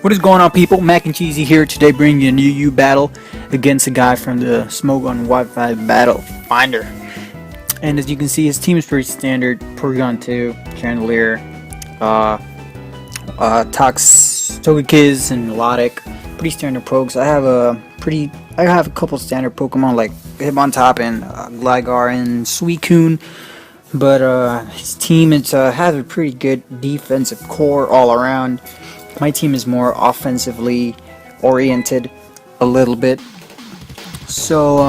What is going on, people? Mac and Cheesy here today, bringing you a new U battle against a guy from the SmogonWBF battle finder. And as you can see, his team is pretty standard: Porygon 2, Chandelier, Togekiss, and Melodic. Pretty standard pokes. I have a couple standard Pokemon like Hitmontop and Gligar and Suicune. But his team has a pretty good defensive core all around. My team is more offensively oriented a little bit. So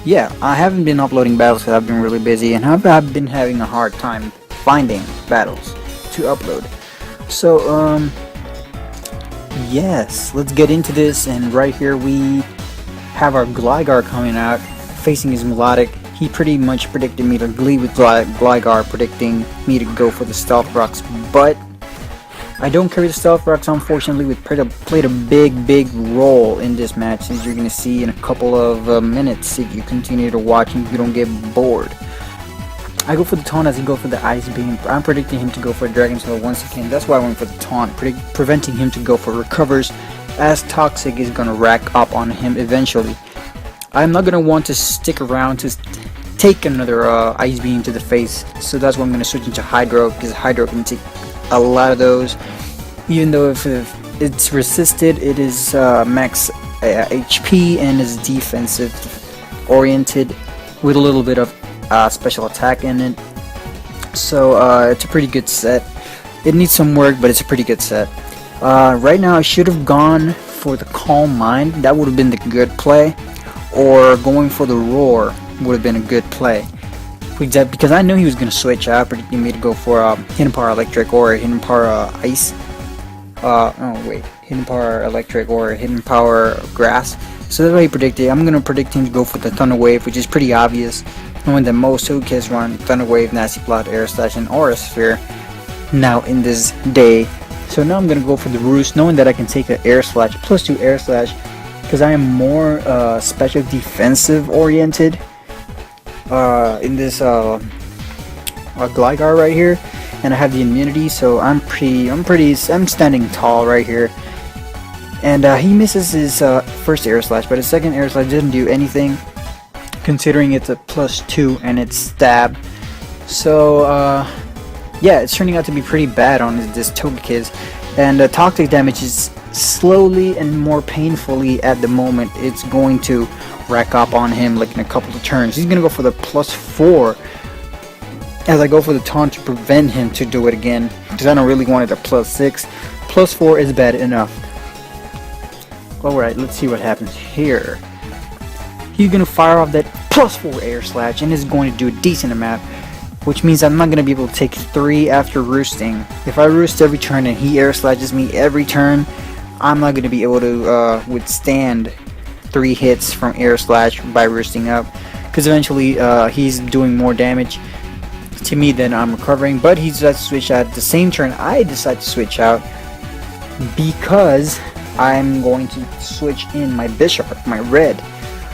yeah, I haven't been uploading battles because I've been really busy, and I've been having a hard time finding battles to upload. So yes, let's get into this. And right here we have our Gligar coming out, facing his Melodic. He pretty much predicted me to lead with Gligar, predicting me to go for the Stealth Rocks, but I don't carry the Stealth Rocks, unfortunately, which played a big role in this match, as you're going to see in a couple of minutes if you continue to watch and you don't get bored. I go for the taunt as he goes for the Ice Beam. I'm predicting him to go for a Dragon Tail once again. That's why I went for the taunt, preventing him to go for recovers, as Toxic is going to rack up on him eventually. I'm not going to want to stick around to take another Ice Beam to the face, so that's why I'm going to switch into Hydro, because Hydro can take a lot of those. Even though if it's resisted, it is max HP and is defensive oriented with a little bit of special attack in it. So it's a pretty good set. It needs some work, but it's a pretty good set. Right now I should have gone for the Calm Mind. That would have been the good play, or going for the Roar would have been a good play, because I knew he was going to switch out, predicting me to go for Hidden Power Electric or Hidden Power Ice. Hidden Power Electric or Hidden Power Grass. So that's what he predicted. I'm going to predict him to go for the Thunder Wave, which is pretty obvious, knowing that most Togekiss run Thunder Wave, Nasty Plot, Air Slash, and Aura Sphere now in this day. So now I'm going to go for the Roost, knowing that I can take an Air Slash, +2 Air Slash, because I am more special defensive oriented in this Gligar right here, and I have the immunity, so I'm standing tall right here. And he misses his first Air Slash, but his second Air Slash didn't do anything, considering it's a +2 and it's stab. So yeah, it's turning out to be pretty bad on this Togekiss, and toxic damage is slowly and more painfully at the moment. It's going to rack up on him like in a couple of turns. He's gonna go for the +4 as I go for the taunt to prevent him to do it again, because I don't really want it a +6. +4 is bad enough. Alright, let's see what happens here. He's gonna fire off that +4 Air Slash, and is going to do a decent amount, which means I'm not gonna be able to take 3 after roosting. If I roost every turn and he Air Slashes me every turn, I'm not gonna be able to withstand 3 hits from Air Slash by roosting up, because eventually he's doing more damage to me than I'm recovering. But he decides to switch out at the same turn I decide to switch out, because I'm going to switch in my Bisharp, my red.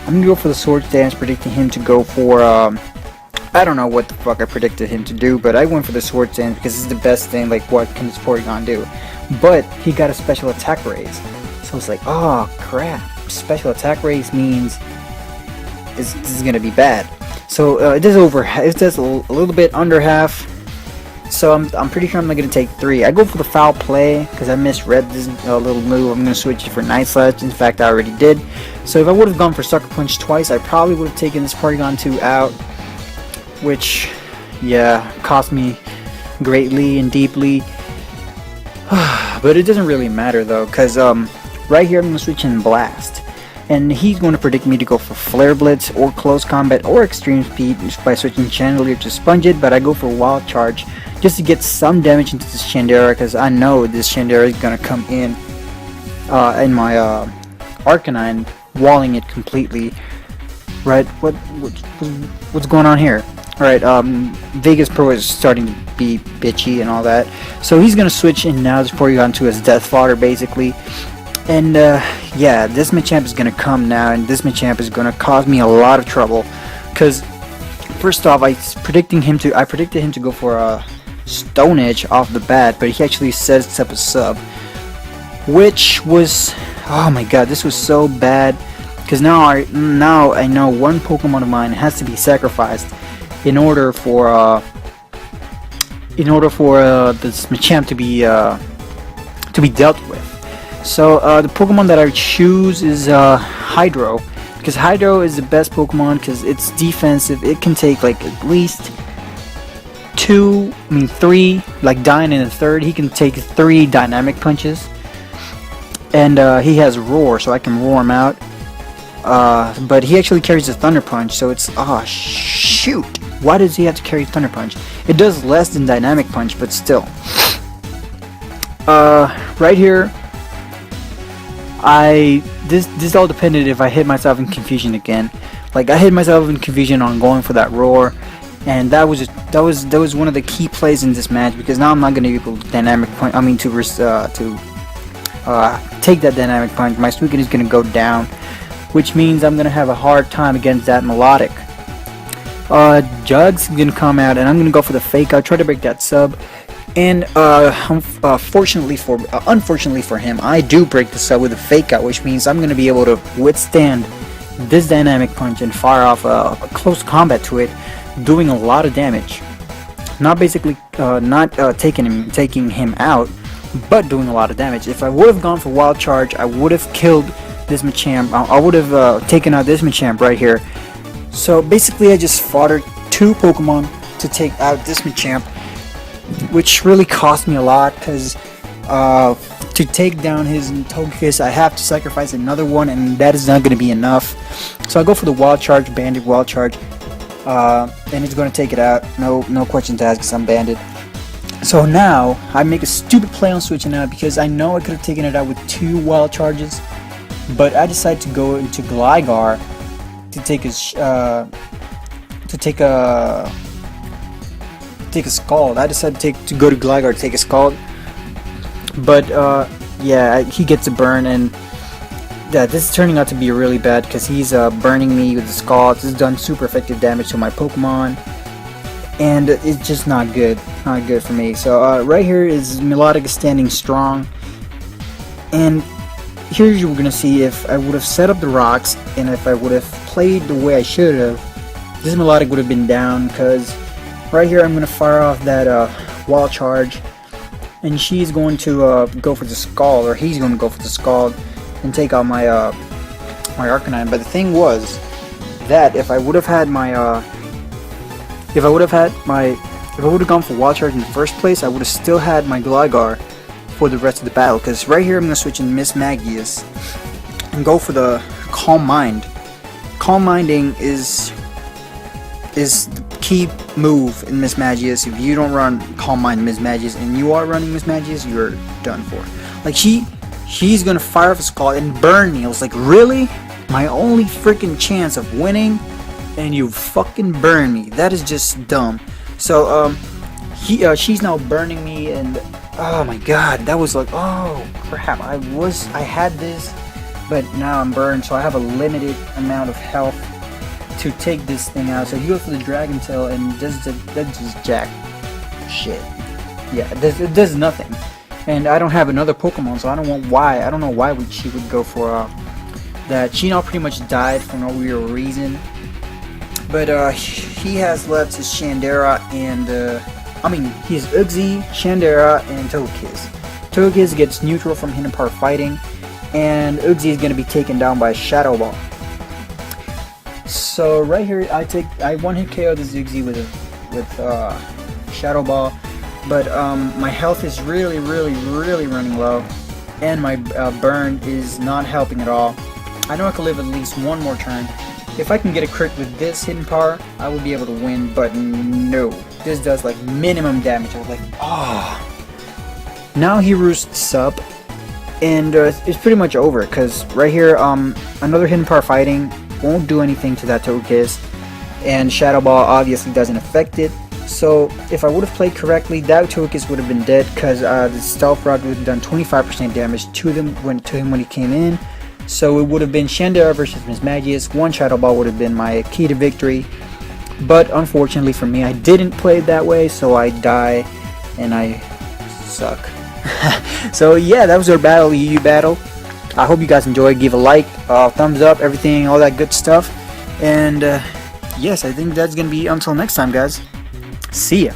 I'm gonna go for the Swords Dance, predicting him to go for I don't know what the fuck I predicted him to do, but I went for the Swords Dance because it's the best thing. Like, what can this Porygon do? But he got a special attack raise, so it's like, oh crap, special attack raise means this is gonna be bad. So it does a little bit under half, so I'm pretty sure I'm not gonna take 3. I go for the Foul Play because I misread this little move. I'm gonna switch it for Night Slash. In fact, I already did. So if I would have gone for Sucker Punch twice, I probably would have taken this Porygon 2 out, which, yeah, cost me greatly and deeply. But it doesn't really matter though, because right here I'm going to switch in Blast, and he's going to predict me to go for Flare Blitz or Close Combat or Extreme Speed by switching Chandelier to Sponge It. But I go for Wild Charge just to get some damage into this Chandelier, because I know this Chandelier is going to come in my Arcanine, walling it completely. Right? What's going on here? Alright, Vegas Pro is starting to be bitchy and all that. So he's going to switch in now this Porygon to his Death Fodder, basically. And yeah, this Machamp is going to come now, and this Machamp is going to cause me a lot of trouble. Because, first off, I predicted him to go for a Stone Edge off the bat, but he actually sets up a sub. which was, oh my god, this was so bad, because now I know one Pokemon of mine has to be sacrificed in order for this Machamp to be dealt with. So the Pokemon that I choose is Hydro, because Hydro is the best Pokemon because it's defensive. It can take like at least 3, like dying in the third. He can take 3 dynamic punches, and he has Roar, so I can roar him out. But he actually carries a Thunder Punch, so it's, oh shoot, why does he have to carry Thunder Punch? It does less than Dynamic Punch, but still. Right here, this all depended if I hit myself in confusion again. Like, I hit myself in confusion on going for that Roar, and that was one of the key plays in this match, because now I'm not gonna be able to Dynamic Punch. I mean, to take that Dynamic Punch. My Suicune is gonna go down, which means I'm gonna have a hard time against that Melodic. Jug's gonna come out, and I'm gonna go for the Fake Out, try to break that sub. And unfortunately for him, I do break the sub with a Fake Out, which means I'm gonna be able to withstand this Dynamic Punch and fire off a close combat to it, doing a lot of damage. Not basically taking him out, but doing a lot of damage. If I would have gone for Wild Charge, I would have killed this Machamp. I would have taken out this Machamp right here. So basically, I just foddered 2 Pokemon to take out this Machamp, which really cost me a lot, because to take down his Togekiss, I have to sacrifice another one, and that is not going to be enough. So I go for the Wild Charge, Banded Wild Charge, and it's going to take it out. No questions asked, because I'm banded. So now I make a stupid play on switching out, because I know I could have taken it out with 2 Wild Charges, but I decided to go into Gligar to take a Scald. I decided to go to Gligar to take a Scald, but yeah, he gets a burn, and yeah, this is turning out to be really bad, because he's burning me with the Scald. This has done super effective damage to my Pokemon, and it's just not good for me. So right here is Melodic standing strong, and here you're gonna see if I would have set up the rocks, and if I would have played the way I should have, this Melodic would have been down, because right here I'm going to fire off that Wild Charge, and she's going to go for the Scald, or he's going to go for the Scald and take out my my Arcanine. But the thing was that if I would have gone for Wild Charge in the first place, I would have still had my Gligar for the rest of the battle, because right here I'm going to switch in Miss Magius and go for the Calm Mind. Calm Minding is the key move in Miss Magius. If you don't run Calm Mind Miss Magius, and you are running Miss Magius, you're done for. Like, she's gonna fire off a Scald and burn me. I was like, really? My only freaking chance of winning, and you fucking burn me. That is just dumb. So she's now burning me, and oh my god, that was like, oh crap, I had this, but now I'm burned, so I have a limited amount of health to take this thing out. So you go for the Dragon Tail, and that just jack shit. Yeah, it does nothing. And I don't have another Pokemon, so I don't know why she would go for that. She now pretty much died for no real reason. But he has left his Shandera and he has Uxie, Shandera, and Togekiss. Togekiss gets neutral from Hidden Power Fighting, and Uxie is going to be taken down by Shadow Ball. So right here, I one-hit KO this Uxie with Shadow Ball, but my health is really running low, and my burn is not helping at all. I know I can live at least one more turn. If I can get a crit with this Hidden Power, I will be able to win, but no. This does like minimum damage. I was like, oh. Now he roosts up, and it's pretty much over, because right here, another Hidden Power Fighting won't do anything to that Togekiss, and Shadow Ball obviously doesn't affect it. So if I would have played correctly, that Togekiss would have been dead, because the Stealth Rock would have done 25% damage to him when he came in. So it would have been Shandera versus Miss Magius. One Shadow Ball would have been my key to victory. But unfortunately for me, I didn't play it that way, so I die and I suck. So yeah, that was our battle, EU battle. I hope you guys enjoyed. Give a like, thumbs up, everything, all that good stuff. And yes, I think that's gonna be until next time, guys. See ya.